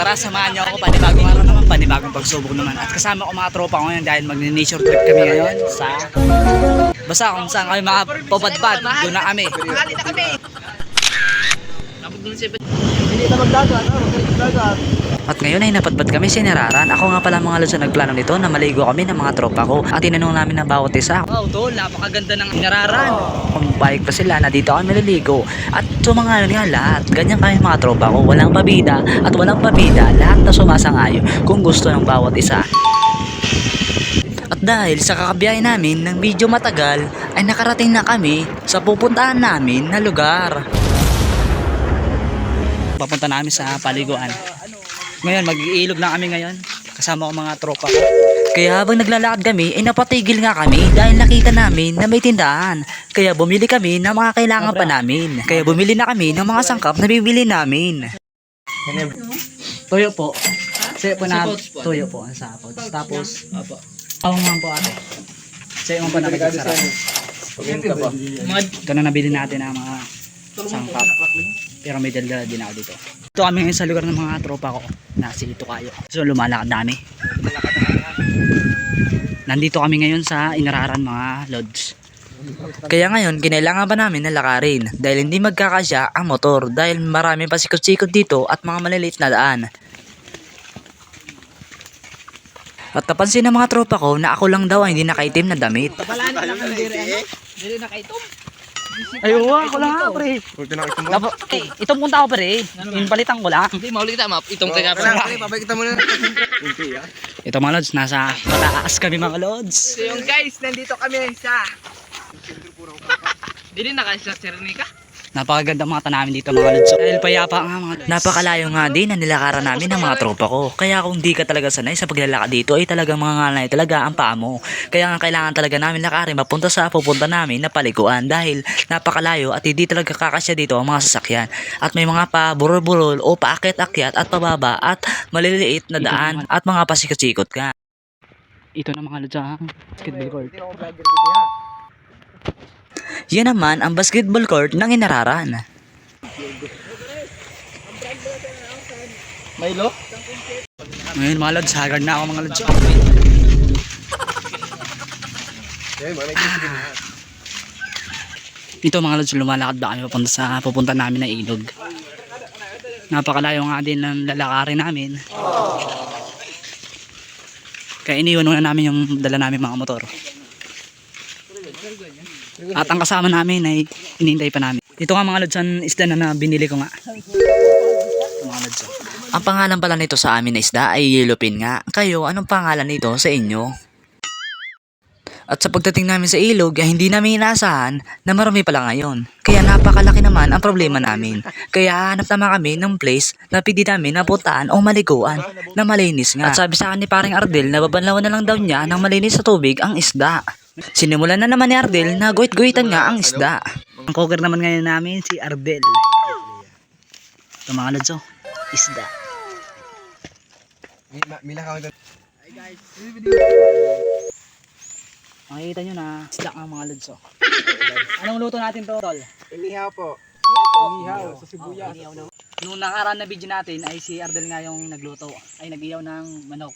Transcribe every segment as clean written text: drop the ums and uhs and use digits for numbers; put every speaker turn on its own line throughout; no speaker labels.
Tara, samahan niyo ako. Panibagong araw naman, panibagong pagsubok naman. At kasama ko mga tropa ko ngayon dahil mag-nature trip kami ngayon sa... Basta kung saan kami makapapadpad, doon na kami.
Makali na kami.
Hindi na magdagat, magdagat.
At ngayon ay napadpad kami sa Inararan. Ako nga pala mga lods na nagplano nito na maligo kami ng mga tropa ko. At tinanong namin na bawat isa. Wow, tol, napakaganda ng Inararan. Kung balik pa sila na dito kami maliligo. At sumangayon nga lahat. Ganyan kami mga tropa ko. Walang pabida at walang pabida. Lahat na sumasangayo kung gusto ng bawat isa. At dahil sa kakabiyahe namin ng medyo matagal, ay nakarating na kami sa pupuntahan namin na lugar. Papunta namin sa paliguan. Ngayon, mag-iilog na kami ngayon. Kasama ko mga tropa ko. Kaya habang naglalakad kami, ay napatigil nga kami dahil nakita namin na may tindahan. Kaya bumili kami ng mga kailangan pa namin. Kaya bumili na kami ng mga sangkap na bibili namin. Tuyo po. Sayo po na tuyo po ang sapot. Tapos, paungan po ate. Sayo mo pa na magsasarap. Ito na nabili natin ang mga sangkap. Pero may daldala din ako dito. Ito kami ngayon sa lugar ng mga tropa ko na si Tukayo. So lumalakad dami. Nandito kami ngayon sa Inararan mga lods. Kaya ngayon kinailangan pa namin na lakarin dahil hindi magkakasya ang motor dahil marami pa sikot-sikot dito at mga maliliit na daan. At napansin ng mga tropa ko na ako lang daw ang hindi nakaitim na damit.
Tabalaan lang ang dire nakaitom.
Ayun, ako lang nga pre. Itong punta ako pre. Palitan ko lang.
Hindi mahuli kita map. Itong kaya pa.
Papakita mo na.
Ito mga lods, nasa mataas kami mga lods.
So yung guys, nandito kami sa Dili na kayo sa Cernica.
Napakaganda mga tanamin dito mga lods. Dahil payapa nga mga lods. Napakalayo nga din na nilakaran namin ng mga tropa ko. Kaya kung di ka talaga sanay sa paglalakad dito ay talagang mga nganay talaga ang paa mo. Kaya nga kailangan talaga namin lakarin mapunta sa pupunta namin na paliguan dahil napakalayo at hindi talaga kakasya dito ang mga sasakyan. At may mga paburol-burol o paakyat-akyat at pababa at maliliit na daan at mga pasikot-sikot ka. Ito na mga lods ha. Basketball court. Yan naman ang basketball court ng Inararan.
Milo?
Ngayon mga lods, haggard na ako mga lods. Ito mga lods, lumalakad ba kami papunta sa pupunta namin na ilog. Napakalayo nga din ng lalakarin namin. Kaya iniwan muna namin yung dala namin mga motor. At ang kasama namin ay inintay pa namin. Ito nga mga lods, ang isda na binili ko nga. Ito mga lods. Ang pangalan pala nito sa amin na isda ay yellowfin nga. Kayo, anong pangalan nito sa inyo? At sa pagdating namin sa ilog, ay hindi namin inaasahan na marami pala ngayon. Kaya napakalaki naman ang problema namin. Kaya hanap naman kami ng place na pwede namin napuntaan o maliguan na malinis nga. At sabi sa akin ni paring Ardel na babanlawan na lang daw niya ng malinis sa tubig ang isda. Sinimulan na naman ni Ardel na guhit-guhitan nga ang isda. Ang coker naman ngayon namin si Ardel. Ito mga lods, isda.
Mila ka doon.
Makikita nyo na isda ang mga lods. Anong luto natin to, tol?
Inihaw po. Inihaw sa sibuyas.
Nung nakaraan na video natin ay si Ardel nga yung nagluto. Ay nag-iyaw ng manok.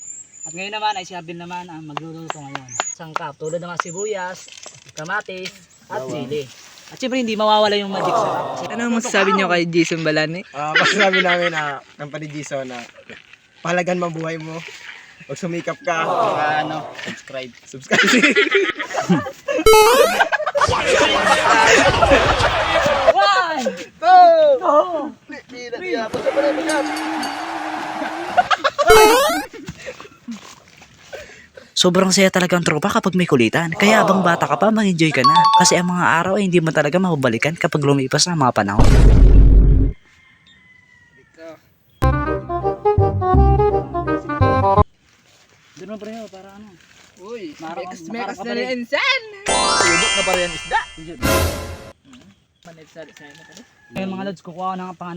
At ngayon naman ay si Ardel naman ang magluluto ngayon. Sangkap, tulad ng mga sibuyas, kamatis, at sili. At syempre hindi mawawala yung magic sarap.
Ano masasabi niyo kay Jason Balani?
Masasabi namin na ng pa ni Jason na pahalagan mo buhay mo. Pag sumikap ka, subscribe.
One! Sobrang saya talaga ang tropa kapag may kulitan. Kaya abang bata ka pa, mag-enjoy ka na. Kasi ang mga araw ay hindi mo talaga mababalikan kapag lumipas na mga panahon. Doon mo pre, para ano?
Uy,
Mekas
na rin insan. Tulog na pa rin isda. Manit sa na pala.
Ngayon mga lods, kukuha ko ng pang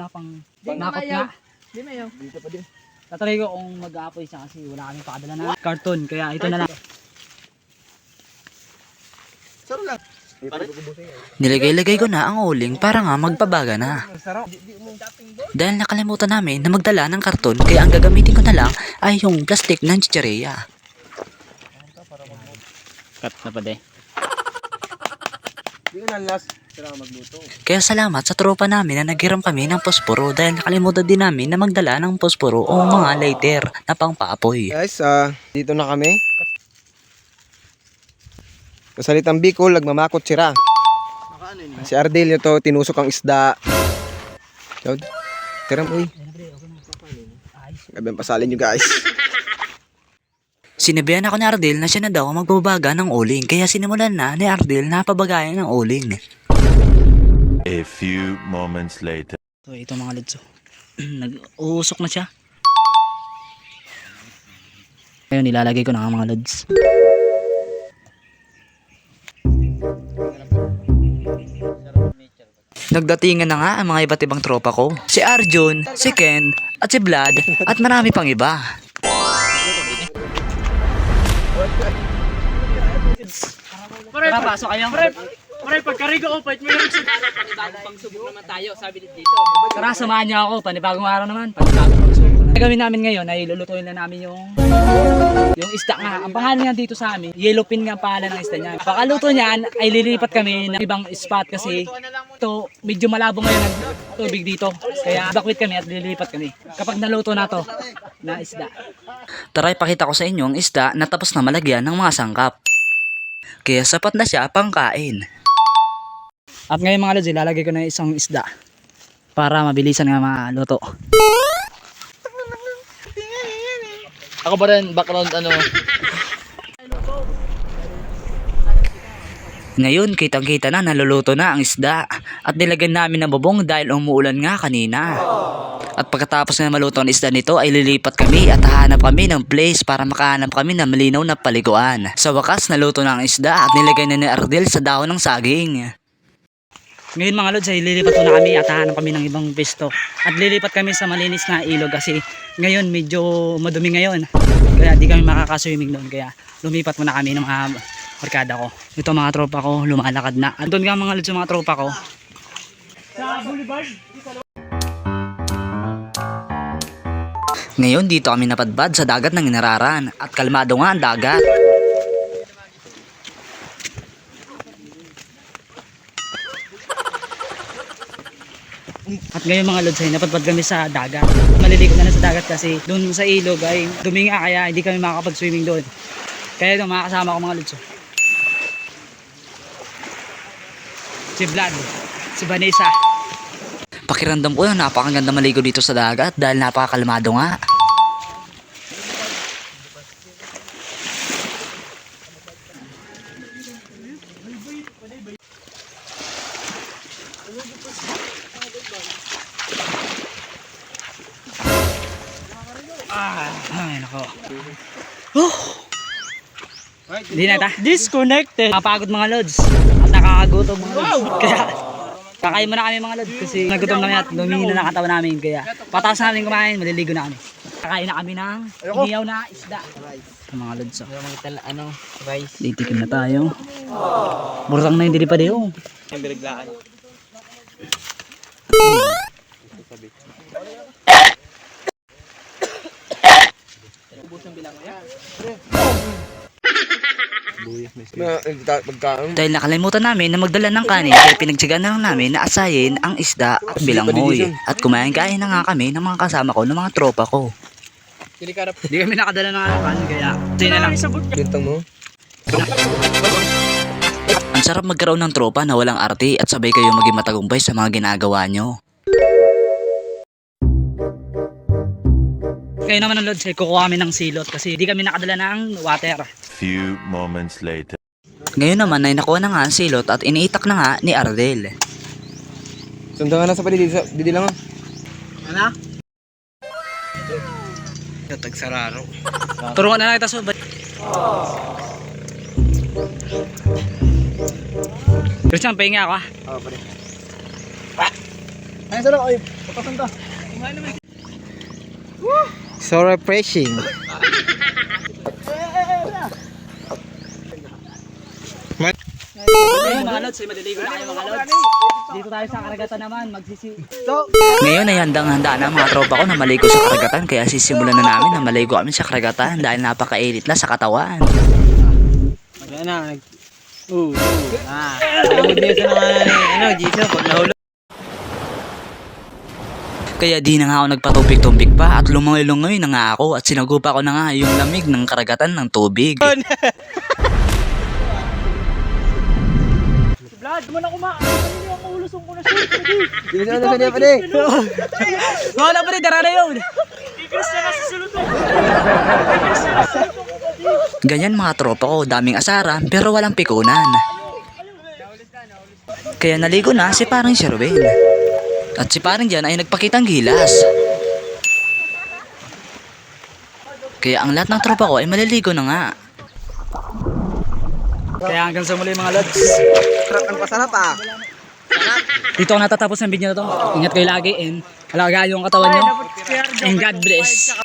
nakot
mayaw.
nga.
Di mayaw.
Dito pa din.
Tatry ko kung mag-aapoy siya kasi wala kaming pakadala na carton. Kaya ito na lang.
Saro lang.
Nilagay-lagay ko na ang uling para nga magpabaga na. Dahil nakalimutan namin na magdala ng karton kaya ang gagamitin ko na lang ay yung plastic ng chichareya.
Cut na pa de.
Hindi ko na last. Sira magluto.
Kaya salamat sa tropa namin na naghiram kami ng posporo dahil nakalimutan din namin na magdala ng posporo o mga lighter na pangpaapoy.
Guys, dito na kami. Sa salitang Bicol, nagmamakot sira. Si Ardel ito, tinusok ang isda. Chod. Tira mo, uy. Gabi ang pasalin nyo, guys.
Sinabihan ako ni Ardel na siya na daw ang magbabaga ng uling kaya sinimulan na ni Ardel na pabagayan ng uling.
A few moments later.
So ito mga lods, nag-uusok na siya. Ngayon nilalagay ko na ang mga lods. Nagdatingan na nga ang mga iba't ibang tropa ko. Si Arjun, si Ken, at si Vlad, at marami pang iba.
Tara, pasok kayo. Pre, pagkarigo ko, pahit mo yung panibagong pangsubok naman tayo, sabi dito.
Tara, samahan niyo ako. Panibagong araw naman. Panibagong pagsubok. Ang gagawin namin ngayon ay lulutuin na namin yung isda nga. Ang pangalan nga dito sa amin, yellowfin nga ang pangalan ng isda niya. Pakaluto niyan ay lilipat kami ng ibang spot kasi ito medyo malabo ngayon ang tubig dito. Kaya bakwit kami at lilipat kami. Kapag naluto na to na isda. Tara, ipakita ko sa inyo ang isda na tapos na malagyan ng mga sangkap. Kaya sapat na siya pangkain. At ngayon mga lods, ilalagay ko na isang isda para mabilisan nga maluto.
Ako ba rin, background ano?
Ngayon, kitang-kita na naluluto na ang isda at nilagyan namin ng bubong dahil umuulan nga kanina. At pagkatapos na maluto ang isda nito ay lilipat kami at hahanap kami ng place para makahanap kami ng malinaw na paliguan. Sa wakas, naluto na ang isda at nilagay na ni Ardel sa dahon ng saging. Ngayon mga lods ay lilipat na kami at hahanap kami ng ibang pesto. At lilipat kami sa malinis na ilog kasi ngayon medyo madumi ngayon. Kaya di kami makakaswimming doon kaya lumipat muna kami ng mga barkada ko. Ito mga tropa ko lumalakad na. Andun nga mga lods yung mga tropa ko. Ngayon dito kami napadbad sa dagat ng Inararan at kalmado nga ang dagat. At ngayon mga lods ay napadpad kami sa dagat. Maliligo na sa dagat kasi doon sa ilog ay dumi nga kaya hindi kami makakapag-swimming doon. Kaya doon makakasama ko mga lods. Si Vlad, si Vanessa. Pakiramdam ko yung napakaganda maligo dito sa dagat dahil napakakalmado nga. Ay, nako. Hindi na ta. Disconnected. Napagod mga lods. At nakakagutom mga lods. Kaya, kakain muna kami mga lods. Kasi nagutom na kami at lumihina na katawan namin. Kaya, pataas na namin kumain. Maliligo na kami. Kakain na kami ng inihaw na isda. Mga lods.
Rice.
Ditikim na tayo. Burang na hindi pa diyo.
Yung biriglaan. Pagkaon.
Dahil nakalimutan namin na magdala ng kanin kaya pinagtsagaan na lang namin na asayin ang isda at bilanghoy. At kumain-kain na nga kami ng mga kasama ko, ng mga tropa ko. Hindi kami nakadala ng kanin kaya ito na lang.
Bintang mo.
Ang sarap magkaroon ng tropa na walang arte at sabay kayo maging matagumpay sa mga ginagawa nyo. Kayo naman ng lods ay kukuha kami ng silot kasi hindi kami nakadala ng water.
Few moments later.
Ngayon naman ay nakuha na nga ang silot at iniitak na nga ni Ardel.
Sundo ka na sa palidi. Didi lang.
Ano?
Tagsararo.
Turuan na lang kita so. Christian, pahinga ako ah.
Oo, pare. Ay, sarap. Ay, patasan ka. So refreshing.
Ayun mga
lods, ay maliligo na kayo mga lods. Dito tayo sa karagatan naman,
Ngayon ay handang-handa na ang mga tropa ko na maligo sa karagatan kaya sisimulan na namin na maligo kami sa karagatan dahil napakainit na sa katawan. Kaya di na nga ako nagpatumpik-tumpik pa at lumangoy-lungoy na nga ako at sinagupa ko na nga yung lamig ng karagatan ng tubig.
Vlad, mo na kumaan. Ano yung ulusong ko na siya?
Dito sa niya pa di.
Wala pa rin, dara na yun. Tigres na nasa sulutong.
Ganyan mga tropa ko, daming asaran pero walang pikunan. Kaya naligo na si parang Sherwin. At si parang dyan ay nagpakitang gilas. Kaya ang lahat ng tropa ko ay maliligo na nga.
Kaya hanggang sa muli mga lods.
Sarap ang pasarap ah.
Dito ako natatapos ng video na to. Ingat kayo lagi and alagaan yung katawan nyo. And God bless.